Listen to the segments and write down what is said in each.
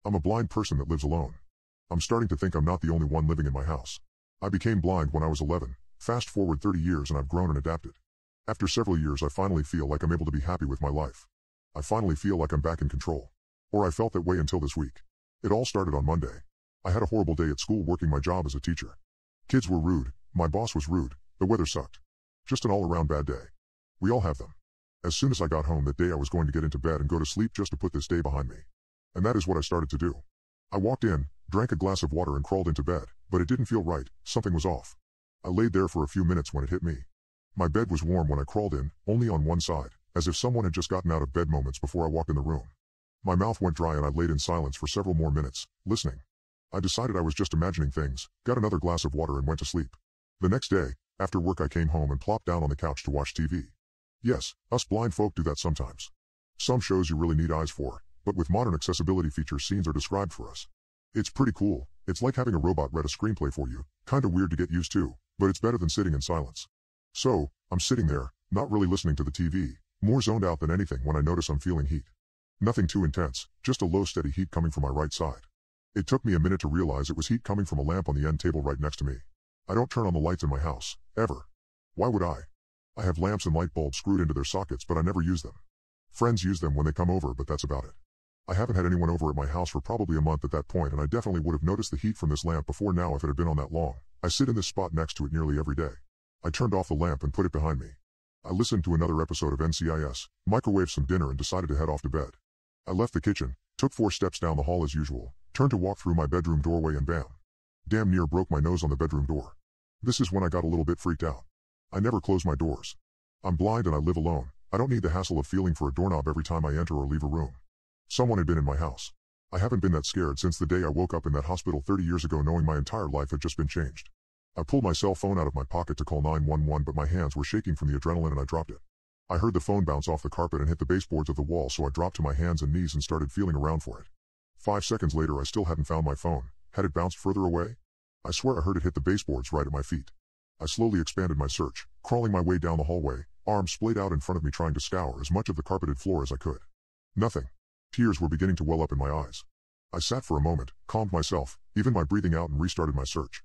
I'm a blind person that lives alone. I'm starting to think I'm not the only one living in my house. I became blind when I was 11, fast forward 30 years and I've grown and adapted. After several years I finally feel like I'm able to be happy with my life. I finally feel like I'm back in control. Or I felt that way until this week. It all started on Monday. I had a horrible day at school working my job as a teacher. Kids were rude, my boss was rude, the weather sucked. Just an all-around bad day. We all have them. As soon as I got home that day I was going to get into bed and go to sleep just to put this day behind me. And that is what I started to do. I walked in, drank a glass of water and crawled into bed, but it didn't feel right, something was off. I laid there for a few minutes when it hit me. My bed was warm when I crawled in, only on one side, as if someone had just gotten out of bed moments before I walked in the room. My mouth went dry and I laid in silence for several more minutes, listening. I decided I was just imagining things, got another glass of water and went to sleep. The next day, after work I came home and plopped down on the couch to watch TV. Yes, us blind folk do that sometimes. Some shows you really need eyes for, but with modern accessibility features scenes are described for us. It's pretty cool. It's like having a robot read a screenplay for you, kinda weird to get used to, but it's better than sitting in silence. So, I'm sitting there, not really listening to the TV, more zoned out than anything when I notice I'm feeling heat. Nothing too intense, just a low steady heat coming from my right side. It took me a minute to realize it was heat coming from a lamp on the end table right next to me. I don't turn on the lights in my house, ever. Why would I? I have lamps and light bulbs screwed into their sockets but I never use them. Friends use them when they come over but that's about it. I haven't had anyone over at my house for probably a month at that point and I definitely would have noticed the heat from this lamp before now if it had been on that long. I sit in this spot next to it nearly every day. I turned off the lamp and put it behind me. I listened to another episode of NCIS, microwaved some dinner and decided to head off to bed. I left the kitchen, took 4 steps down the hall as usual, turned to walk through my bedroom doorway and bam. Damn near broke my nose on the bedroom door. This is when I got a little bit freaked out. I never close my doors. I'm blind and I live alone. I don't need the hassle of feeling for a doorknob every time I enter or leave a room. Someone had been in my house. I haven't been that scared since the day I woke up in that hospital 30 years ago knowing my entire life had just been changed. I pulled my cell phone out of my pocket to call 911 but my hands were shaking from the adrenaline and I dropped it. I heard the phone bounce off the carpet and hit the baseboards of the wall so I dropped to my hands and knees and started feeling around for it. 5 seconds later I still hadn't found my phone. Had it bounced further away? I swear I heard it hit the baseboards right at my feet. I slowly expanded my search, crawling my way down the hallway, arms splayed out in front of me trying to scour as much of the carpeted floor as I could. Nothing. Tears were beginning to well up in my eyes. I sat for a moment, calmed myself, evened my breathing out and restarted my search.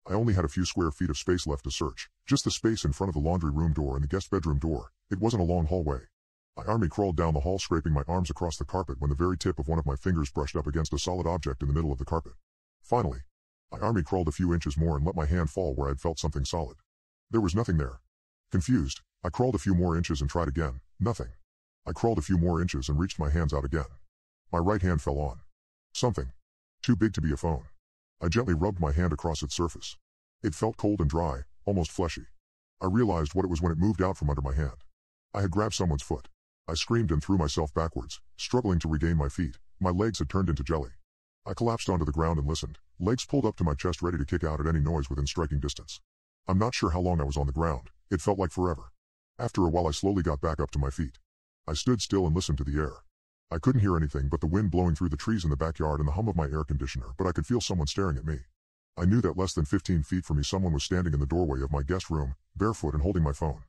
I only had a few square feet of space left to search, just the space in front of the laundry room door and the guest bedroom door. It wasn't a long hallway. I army crawled down the hall scraping my arms across the carpet when the very tip of one of my fingers brushed up against a solid object in the middle of the carpet. Finally, I army crawled a few inches more and let my hand fall where I'd felt something solid. There was nothing there. Confused, I crawled a few more inches and tried again. Nothing. I crawled a few more inches and reached my hands out again. My right hand fell on something. Too big to be a phone. I gently rubbed my hand across its surface. It felt cold and dry, almost fleshy. I realized what it was when it moved out from under my hand. I had grabbed someone's foot. I screamed and threw myself backwards, struggling to regain my feet. My legs had turned into jelly. I collapsed onto the ground and listened, legs pulled up to my chest ready to kick out at any noise within striking distance. I'm not sure how long I was on the ground. It felt like forever. After a while I slowly got back up to my feet. I stood still and listened to the air. I couldn't hear anything but the wind blowing through the trees in the backyard and the hum of my air conditioner, but I could feel someone staring at me. I knew that less than 15 feet from me someone was standing in the doorway of my guest room, barefoot and holding my phone.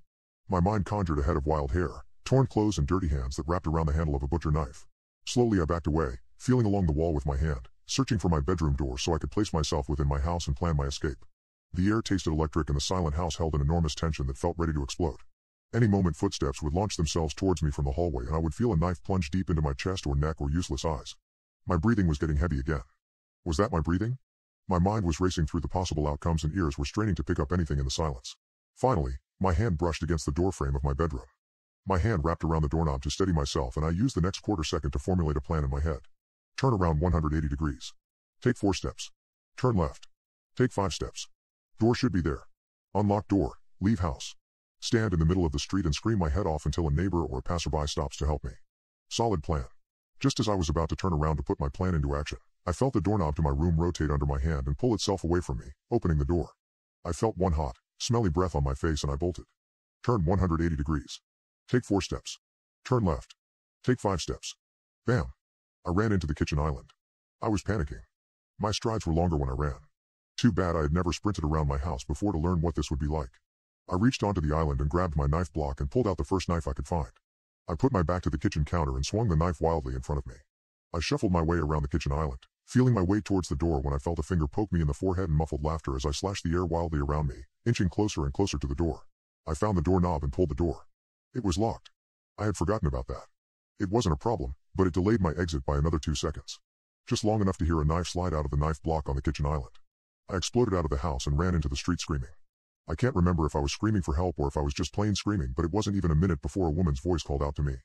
My mind conjured a head of wild hair, torn clothes and dirty hands that wrapped around the handle of a butcher knife. Slowly I backed away, feeling along the wall with my hand, searching for my bedroom door so I could place myself within my house and plan my escape. The air tasted electric and the silent house held an enormous tension that felt ready to explode. Any moment footsteps would launch themselves towards me from the hallway and I would feel a knife plunge deep into my chest or neck or useless eyes. My breathing was getting heavy again. Was that my breathing? My mind was racing through the possible outcomes and ears were straining to pick up anything in the silence. Finally, my hand brushed against the doorframe of my bedroom. My hand wrapped around the doorknob to steady myself and I used the next quarter second to formulate a plan in my head. Turn around 180 degrees. Take 4 steps. Turn left. Take 5 steps. Door should be there. Unlock door. Leave house. Stand in the middle of the street and scream my head off until a neighbor or a passerby stops to help me. Solid plan. Just as I was about to turn around to put my plan into action, I felt the doorknob to my room rotate under my hand and pull itself away from me, opening the door. I felt one hot, smelly breath on my face and I bolted. Turn 180 degrees. Take 4 steps. Turn left. Take 5 steps. Bam. I ran into the kitchen island. I was panicking. My strides were longer when I ran. Too bad I had never sprinted around my house before to learn what this would be like. I reached onto the island and grabbed my knife block and pulled out the first knife I could find. I put my back to the kitchen counter and swung the knife wildly in front of me. I shuffled my way around the kitchen island, feeling my way towards the door when I felt a finger poke me in the forehead and muffled laughter as I slashed the air wildly around me, inching closer and closer to the door. I found the doorknob and pulled the door. It was locked. I had forgotten about that. It wasn't a problem, but it delayed my exit by another 2 seconds. Just long enough to hear a knife slide out of the knife block on the kitchen island. I exploded out of the house and ran into the street screaming. I can't remember if I was screaming for help or if I was just plain screaming, but it wasn't even a minute before a woman's voice called out to me.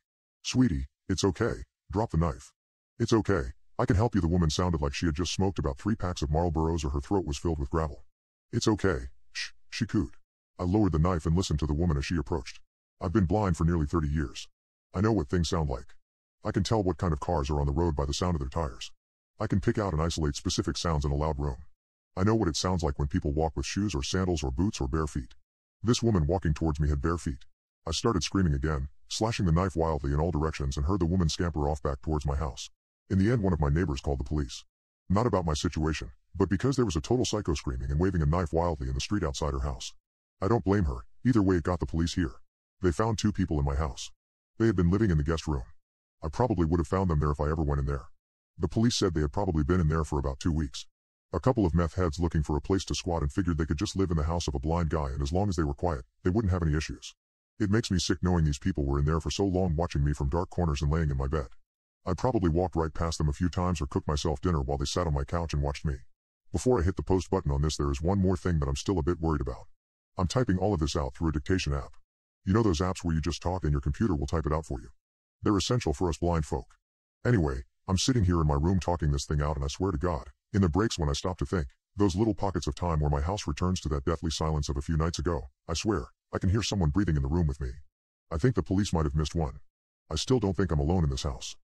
"Sweetie, it's okay. Drop the knife." "It's okay. I can help you." The woman sounded like she had just smoked about 3 packs of Marlboros or her throat was filled with gravel. "It's okay. Shh," she cooed. I lowered the knife and listened to the woman as she approached. I've been blind for nearly 30 years. I know what things sound like. I can tell what kind of cars are on the road by the sound of their tires. I can pick out and isolate specific sounds in a loud room. I know what it sounds like when people walk with shoes or sandals or boots or bare feet. This woman walking towards me had bare feet. I started screaming again, slashing the knife wildly in all directions and heard the woman scamper off back towards my house. In the end, one of my neighbors called the police. Not about my situation, but because there was a total psycho screaming and waving a knife wildly in the street outside her house. I don't blame her. Either way, it got the police here. They found 2 people in my house. They had been living in the guest room. I probably would have found them there if I ever went in there. The police said they had probably been in there for about 2 weeks. A couple of meth heads looking for a place to squat and figured they could just live in the house of a blind guy, and as long as they were quiet, they wouldn't have any issues. It makes me sick knowing these people were in there for so long, watching me from dark corners and laying in my bed. I probably walked right past them a few times or cooked myself dinner while they sat on my couch and watched me. Before I hit the post button on this, there is one more thing that I'm still a bit worried about. I'm typing all of this out through a dictation app. You know those apps where you just talk and your computer will type it out for you? They're essential for us blind folk. Anyway, I'm sitting here in my room talking this thing out, and I swear to God, in the breaks when I stop to think, those little pockets of time where my house returns to that deathly silence of a few nights ago, I swear, I can hear someone breathing in the room with me. I think the police might have missed one. I still don't think I'm alone in this house.